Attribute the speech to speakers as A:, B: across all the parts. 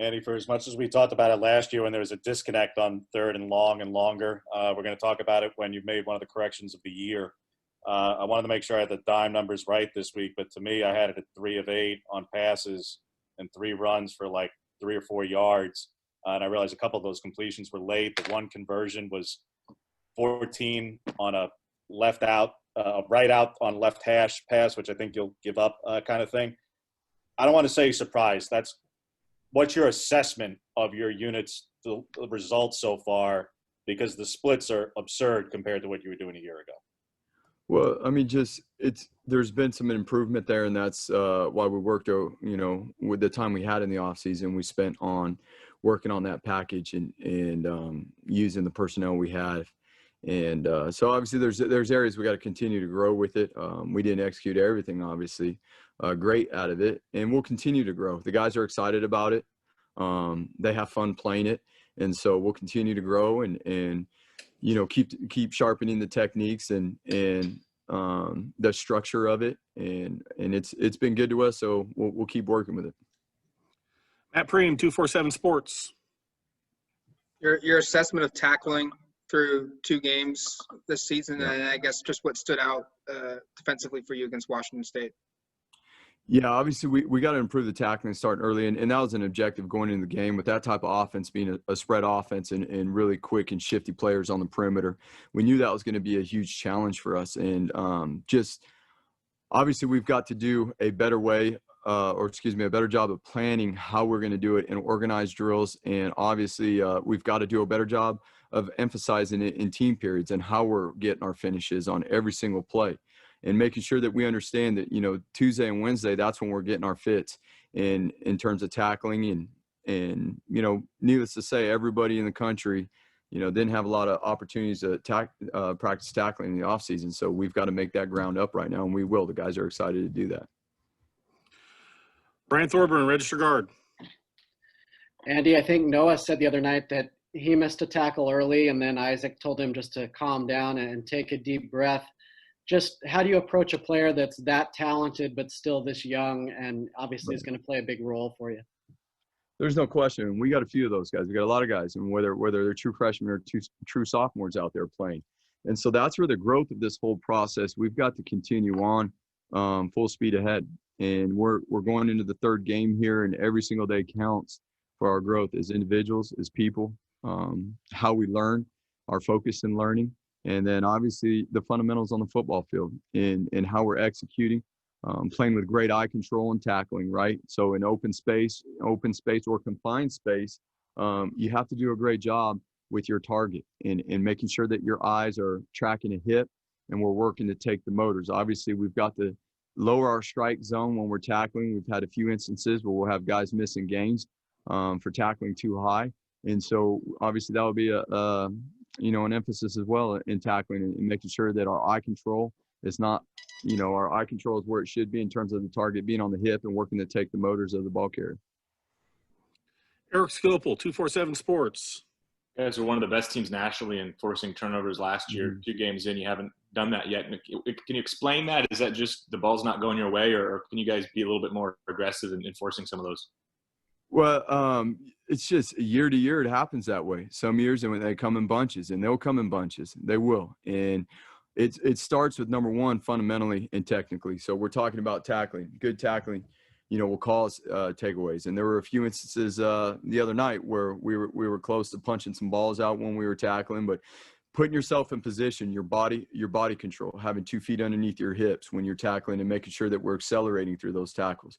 A: Andy, for as much as we talked about it last year when there was a disconnect on third and long and longer, we're going to talk about it when you've made one of the corrections of the year. I wanted to make sure I had the dime numbers right this week, but to me, I had it at 3 of 8 on passes and 3 runs for like 3 or 4 yards. And I realized a couple of those completions were late. The one conversion was 14 on a right out on left hash pass, which I think you'll give up kind of thing. I don't want to say surprised. What's your assessment of your unit's the results so far? Because the splits are absurd compared to what you were doing a year ago.
B: Well, I mean, there's been some improvement there, and that's why we worked, with the time we had in the off season, we spent on working on that package and using the personnel we have. And so obviously there's areas we got to continue to grow with it. We didn't execute everything, obviously, great out of it, and we'll continue to grow. The guys are excited about it. They have fun playing it. And so we'll continue to grow and keep sharpening the techniques and the structure of it. And it's been good to us. So we'll keep working with it.
C: Matt Preem, 247 Sports.
D: Your assessment of tackling through 2 games this season, and I guess just what stood out defensively for you against Washington State.
B: Yeah, obviously we got to improve the tackling starting early, and that was an objective going into the game with that type of offense being a spread offense and really quick and shifty players on the perimeter. We knew that was going to be a huge challenge for us, and just obviously we've got to do a better job of planning how we're going to do it in organized drills, and obviously we've got to do a better job of emphasizing it in team periods and how we're getting our finishes on every single play. And making sure that we understand that, Tuesday and Wednesday, that's when we're getting our fits in terms of tackling. And needless to say, everybody in the country, didn't have a lot of opportunities to practice tackling in the offseason. So we've got to make that ground up right now, and we will. The guys are excited to do that.
C: Brian Thorburn, register guard.
E: Andy, I think Noah said the other night that he missed a tackle early, and then Isaac told him just to calm down and take a deep breath. Just how do you approach a player that's that talented but still this young and obviously is going to play a big role for you?
B: There's no question. We got a few of those guys. We got a lot of guys, and whether they're true freshmen or true sophomores out there playing. And so that's where the growth of this whole process, we've got to continue on full speed ahead. And we're going into the 3rd game here, and every single day counts for our growth as individuals, as people, how we learn, our focus in learning. And then obviously the fundamentals on the football field and how we're executing, playing with great eye control and tackling, right? So in open space or confined space, you have to do a great job with your target and making sure that your eyes are tracking a hip and we're working to take the motors. Obviously, we've got to lower our strike zone when we're tackling. We've had a few instances where we'll have guys missing games for tackling too high. And so obviously that would be an emphasis as well in tackling and making sure that our eye control is not, our eye control is where it should be in terms of the target being on the hip and working to take the motors of the ball carrier.
C: Eric Skilpel, 247 Sports.
F: You guys are one of the best teams nationally in forcing turnovers last year. 2 games in, you haven't done that yet. Can you explain that? Is that just the ball's not going your way, or can you guys be a little bit more aggressive in enforcing some of those?
B: Well, it's just year to year, it happens that way. Some years when they come in bunches, and they'll come in bunches. They will. And it starts with, number one, fundamentally and technically. So we're talking about tackling. Good tackling, will cause takeaways. And there were a few instances the other night where we were close to punching some balls out when we were tackling, but putting yourself in position, your body control, having 2 feet underneath your hips when you're tackling and making sure that we're accelerating through those tackles.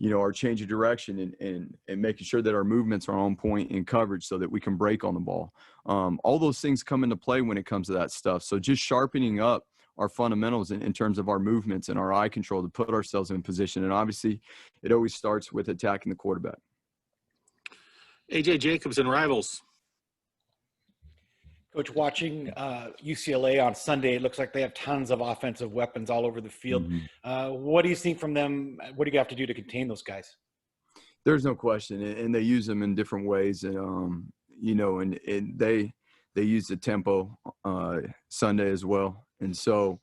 B: Our change of direction and making sure that our movements are on point in coverage so that we can break on the ball. All those things come into play when it comes to that stuff. So just sharpening up our fundamentals in terms of our movements and our eye control to put ourselves in position. And obviously it always starts with attacking the quarterback.
C: AJ Jacobs and Rivals.
G: Coach, watching UCLA on Sunday, it looks like they have tons of offensive weapons all over the field. What do you think from them? What do you have to do to contain those guys?
B: There's no question, and they use them in different ways. And and they use the tempo Sunday as well. And so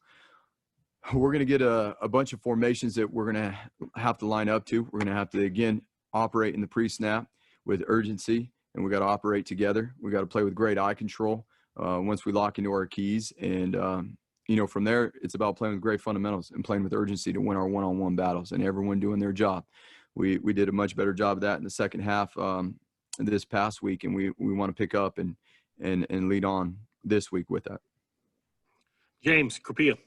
B: we're going to get a bunch of formations that we're going to have to line up to. We're going to have to again operate in the pre-snap. with urgency, and we got to operate together. We got to play with great eye control once we lock into our keys. And, from there, it's about playing with great fundamentals and playing with urgency to win our one-on-one battles and everyone doing their job. We did a much better job of that in the second half this past week, and we want to pick up and lead on this week with that.
C: James Crapia.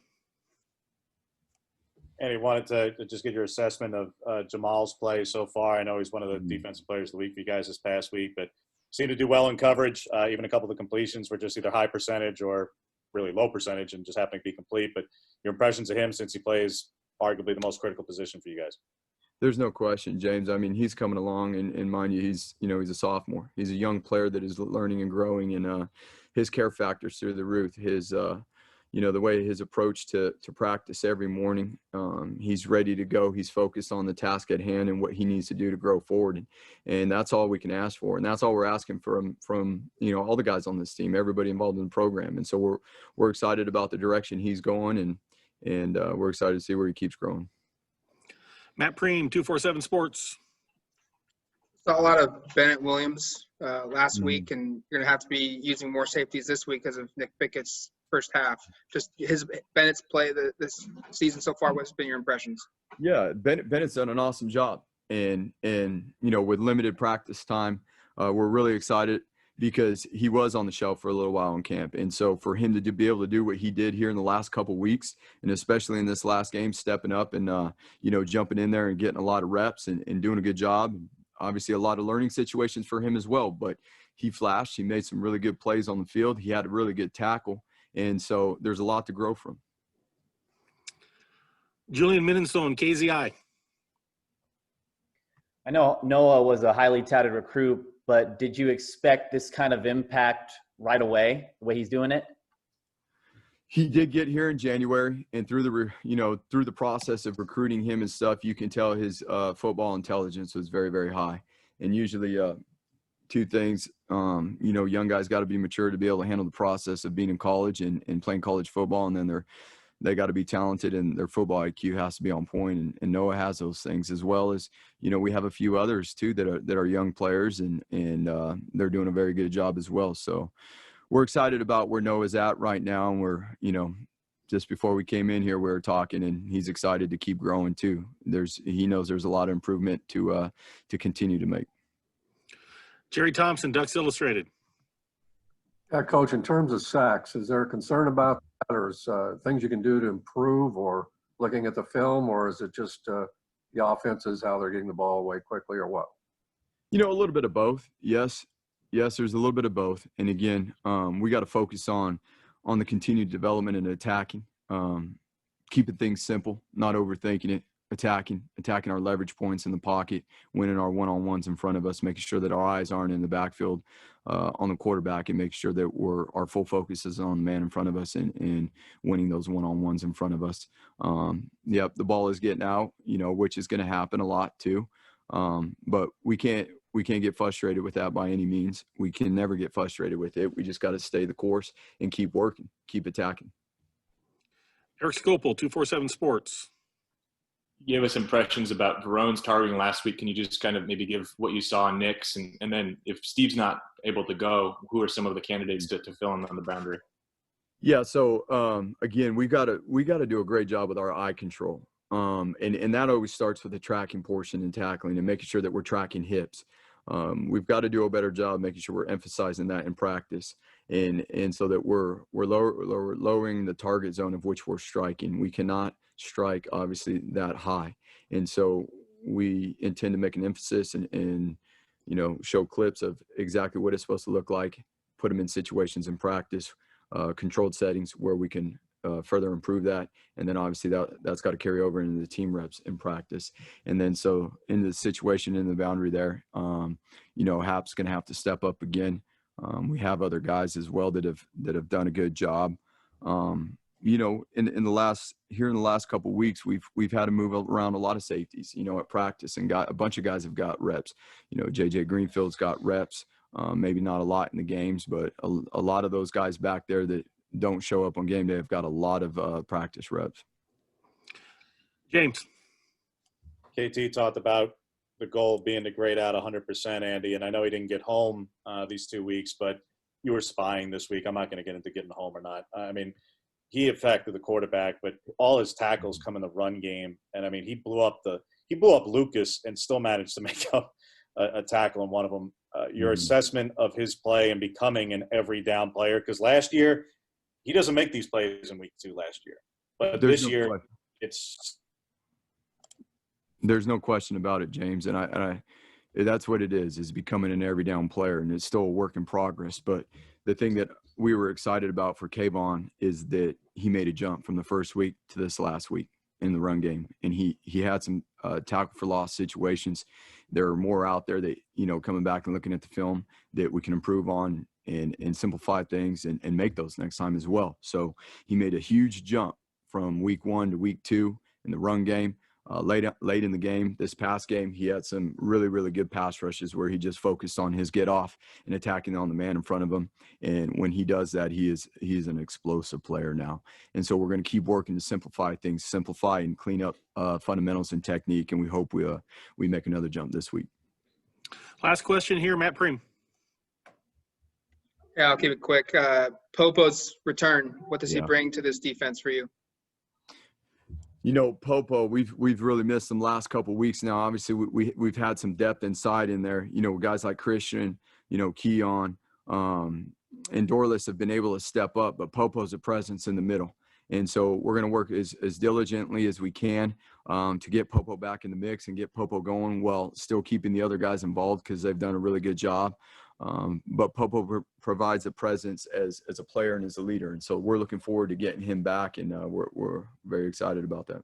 A: And he wanted to just get your assessment of Jamal's play so far. I know he's one of the defensive players of the week for you guys this past week, but seemed to do well in coverage. Even a couple of the completions were just either high percentage or really low percentage and just happening to be complete. But your impressions of him since he plays arguably the most critical position for you guys?
B: There's no question, James. I mean, he's coming along, and mind you, he's a sophomore. He's a young player that is learning and growing, and his care factor's through the roof. His the way his approach to practice every morning, he's ready to go. He's focused on the task at hand and what he needs to do to grow forward. And that's all we can ask for. And that's all we're asking from all the guys on this team, everybody involved in the program. And so we're excited about the direction he's going, and we're excited to see where he keeps growing.
C: Matt Preem, 247 Sports.
D: Saw a lot of Bennett Williams last week, and you're going to have to be using more safeties this week because of Nick Pickett's first half. Just Bennett's play this season so far. What's been your impressions?
B: Yeah, Bennett's done an awesome job, and with limited practice time, we're really excited because he was on the shelf for a little while in camp, and so for him to be able to do what he did here in the last couple of weeks, and especially in this last game, stepping up and jumping in there and getting a lot of reps and doing a good job. Obviously, a lot of learning situations for him as well, but he flashed. He made some really good plays on the field. He had a really good tackle. And so there's a lot to grow from.
C: Julian Minenstone, KZI.
H: I know Noah was a highly touted recruit, but did you expect this kind of impact right away, the way he's doing it?
B: He did get here in January, and through the process of recruiting him and stuff, you can tell his football intelligence was very, very high. And usually two things, young guys got to be mature to be able to handle the process of being in college and playing college football. And then they got to be talented, and their football IQ has to be on point. And Noah has those things, as well as, we have a few others too that are young players, and they're doing a very good job as well. So we're excited about where Noah's at right now. And we're, just before we came in here, we were talking, and he's excited to keep growing too. He knows there's a lot of improvement to continue to make.
C: Jerry Thompson, Ducks Illustrated.
I: Yeah, Coach, in terms of sacks, is there a concern about that, or is things you can do to improve, or looking at the film, or is it just the offenses, how they're getting the ball away quickly, or what?
B: A little bit of both. Yes, there's a little bit of both. And again, we got to focus on the continued development and attacking, keeping things simple, not overthinking it. Attacking our leverage points in the pocket, winning our one-on-ones in front of us, making sure that our eyes aren't in the backfield on the quarterback, and making sure that our full focus is on the man in front of us and winning those one-on-ones in front of us. The ball is getting out, which is going to happen a lot too. But we can't get frustrated with that by any means. We can never get frustrated with it. We just got to stay the course and keep working, keep attacking.
C: Eric Scopel, 247 Sports.
F: You gave us impressions about Garone's targeting last week. Can you just kind of maybe give what you saw in Nick's, and then if Steve's not able to go, who are some of the candidates to fill in on the boundary?
B: Yeah. So again, we got to do a great job with our eye control. And that always starts with the tracking portion and tackling and making sure that we're tracking hips. We've got to do a better job making sure we're emphasizing that in practice, and so that we're lowering the target zone of which we're striking. We cannot strike obviously that high, and so we intend to make an emphasis and show clips of exactly what it's supposed to look like, put them in situations in practice, controlled settings where we can further improve that. And then obviously that's got to carry over into the team reps in practice. And then so in the situation in the boundary there, Hap's going to have to step up again. We have other guys as well that have done a good job. In the last couple of weeks, we've had to move around a lot of safeties, at practice, and a bunch of guys have got reps. JJ Greenfield's got reps, maybe not a lot in the games, but a lot of those guys back there that don't show up on game day have got a lot of practice reps.
C: James.
A: KT talked about the goal being to grade out 100%, Andy. And I know he didn't get home these 2 weeks, but you were spying this week. I'm not going to get into getting home or not. I mean, he affected the quarterback, but all his tackles come in the run game. And I mean, he blew up Lucas and still managed to make up a tackle in one of them. Your assessment of his play and becoming an every down player, because last year he doesn't make these plays in week 2 last year, but this year
B: there's no question about it, James. And I that's what it is becoming an every down player, and it's still a work in progress. But the thing that we were excited about for Kayvon is that he made a jump from the first week to this last week in the run game. And he had some tackle for loss situations. There are more out there that, coming back and looking at the film that we can improve on and simplify things and make those next time as well. So he made a huge jump from week 1 to week 2 in the run game. Late in the game, this past game, he had some really, really good pass rushes where he just focused on his get off and attacking on the man in front of him. And when he does that, he is an explosive player now. And so we're going to keep working to simplify things, simplify and clean up fundamentals and technique. And we hope we make another jump this week.
C: Last question here, Matt Preem.
D: Yeah, I'll keep it quick. Popo's return, what does he bring to this defense for you?
B: Popo, we've really missed him last couple of weeks now. Obviously, we've had some depth inside in there. Guys like Christian, Keon, and Dorless have been able to step up, but Popo's a presence in the middle. And so we're going to work as diligently as we can to get Popo back in the mix and get Popo going while still keeping the other guys involved because they've done a really good job. But Popo provides a presence as a player and as a leader. And so we're looking forward to getting him back, and we're very excited about that.